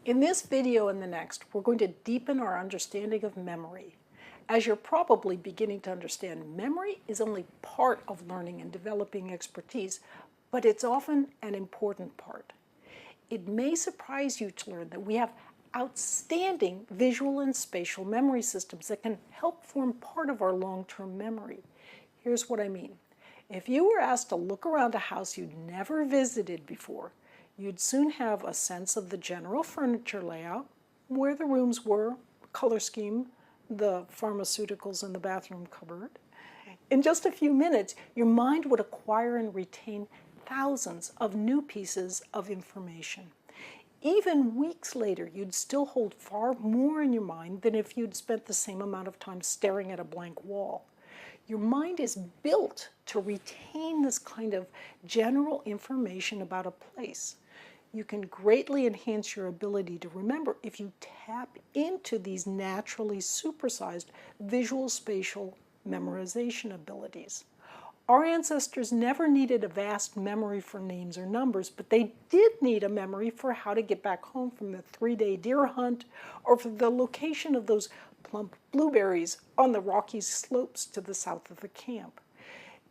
In this video and the next, we're going to deepen our understanding of memory. As you're probably beginning to understand, memory is only part of learning and developing expertise, but it's often an important part. It may surprise you to learn that we have outstanding visual and spatial memory systems that can help form part of our long-term memory. Here's what I mean. If you were asked to look around a house you'd never visited before, you'd soon have a sense of the general furniture layout, where the rooms were, color scheme, the pharmaceuticals in the bathroom cupboard. In just a few minutes, your mind would acquire and retain thousands of new pieces of information. Even weeks later, you'd still hold far more in your mind than if you'd spent the same amount of time staring at a blank wall. Your mind is built to retain this kind of general information about a place. You can greatly enhance your ability to remember if you tap into these naturally supersized visual spatial memorization abilities. Our ancestors never needed a vast memory for names or numbers, but they did need a memory for how to get back home from the 3-day deer hunt or for the location of those plump blueberries on the rocky slopes to the south of the camp.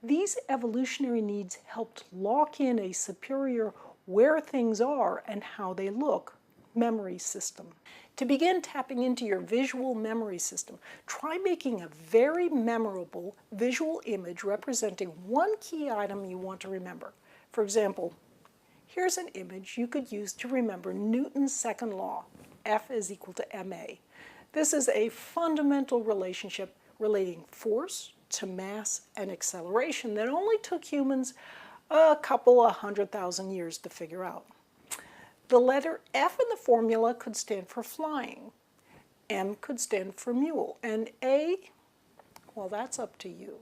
These evolutionary needs helped lock in a superior where things are and how they look memory system. To begin tapping into your visual memory system, try making a very memorable visual image representing one key item you want to remember. For example, here's an image you could use to remember Newton's second law, F is equal to ma. This is a fundamental relationship relating force to mass and acceleration that only took humans a couple of 100,000 years to figure out. The letter F in the formula could stand for flying, M could stand for mule, and A, well, that's up to you.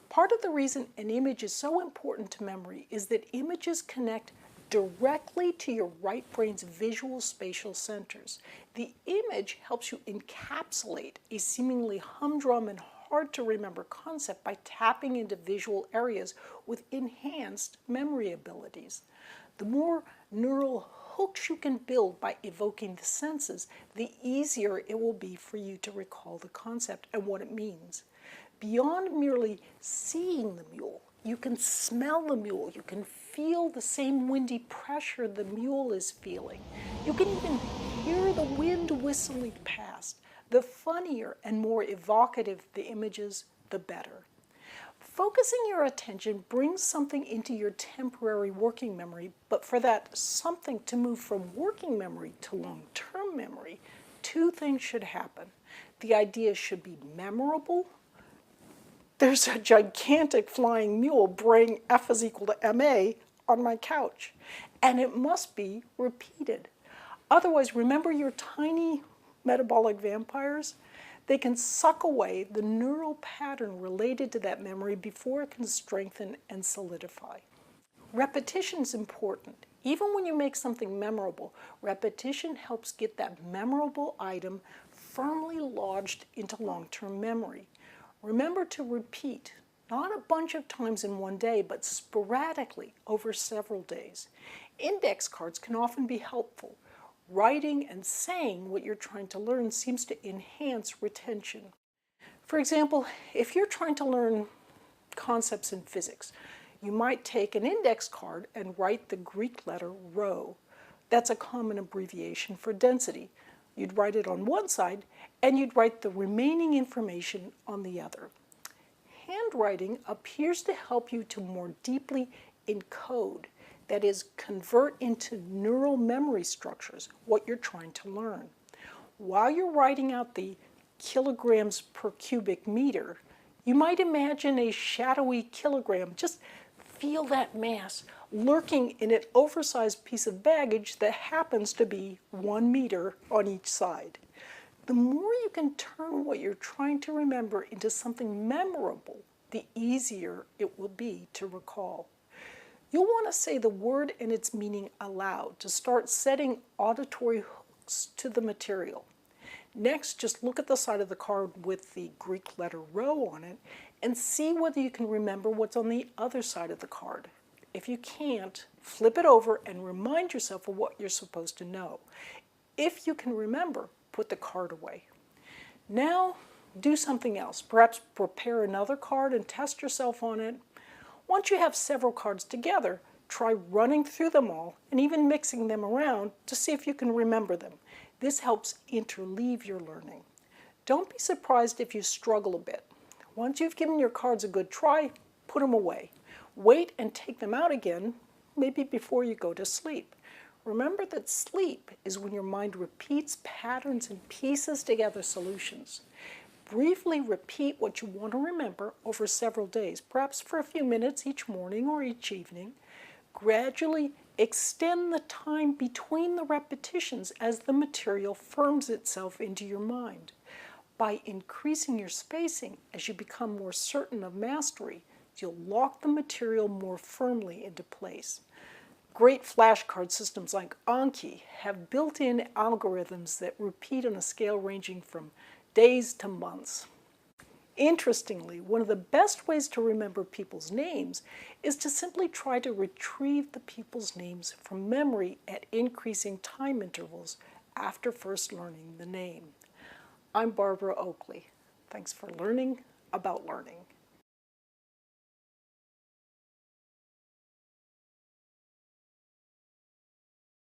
Part of the reason an image is so important to memory is that images connect directly to your right brain's visual spatial centers. The image helps you encapsulate a seemingly humdrum and hard to remember concept by tapping into visual areas with enhanced memory abilities. The more neural hooks you can build by evoking the senses, the easier it will be for you to recall the concept and what it means. Beyond merely seeing the mule, you can smell the mule, you can feel the same windy pressure the mule is feeling. You can even hear the wind whistling past. The funnier and more evocative the images, the better. Focusing your attention brings something into your temporary working memory, but for that something to move from working memory to long-term memory, two things should happen. The idea should be memorable. There's a gigantic flying mule braying F is equal to ma on my couch, and it must be repeated. Otherwise, remember your tiny metabolic vampires? They can suck away the neural pattern related to that memory before it can strengthen and solidify. Repetition is important. Even when you make something memorable, repetition helps get that memorable item firmly lodged into long-term memory. Remember to repeat, not a bunch of times in one day, but sporadically over several days. Index cards can often be helpful. Writing and saying what you're trying to learn seems to enhance retention. For example, if you're trying to learn concepts in physics, you might take an index card and write the Greek letter rho. That's a common abbreviation for density. You'd write it on one side, and you'd write the remaining information on the other. Handwriting appears to help you to more deeply encode, that is, convert into neural memory structures what you're trying to learn. While you're writing out the kilograms per cubic meter, you might imagine a shadowy kilogram. Just feel that mass lurking in an oversized piece of baggage that happens to be 1 meter on each side. The more you can turn what you're trying to remember into something memorable, the easier it will be to recall. You'll want to say the word and its meaning aloud to start setting auditory hooks to the material. Next, just look at the side of the card with the Greek letter rho on it and see whether you can remember what's on the other side of the card. If you can't, flip it over and remind yourself of what you're supposed to know. If you can remember, put the card away. Now, do something else. Perhaps prepare another card and test yourself on it. Once you have several cards together, try running through them all and even mixing them around to see if you can remember them. This helps interleave your learning. Don't be surprised if you struggle a bit. Once you've given your cards a good try, put them away. Wait and take them out again, maybe before you go to sleep. Remember that sleep is when your mind repeats patterns and pieces together solutions. Briefly repeat what you want to remember over several days, perhaps for a few minutes each morning or each evening. Gradually extend the time between the repetitions as the material firms itself into your mind. By increasing your spacing as you become more certain of mastery, you'll lock the material more firmly into place. Great flashcard systems like Anki have built-in algorithms that repeat on a scale ranging from days to months. Interestingly, one of the best ways to remember people's names is to simply try to retrieve the people's names from memory at increasing time intervals after first learning the name. I'm Barbara Oakley. Thanks for learning about learning.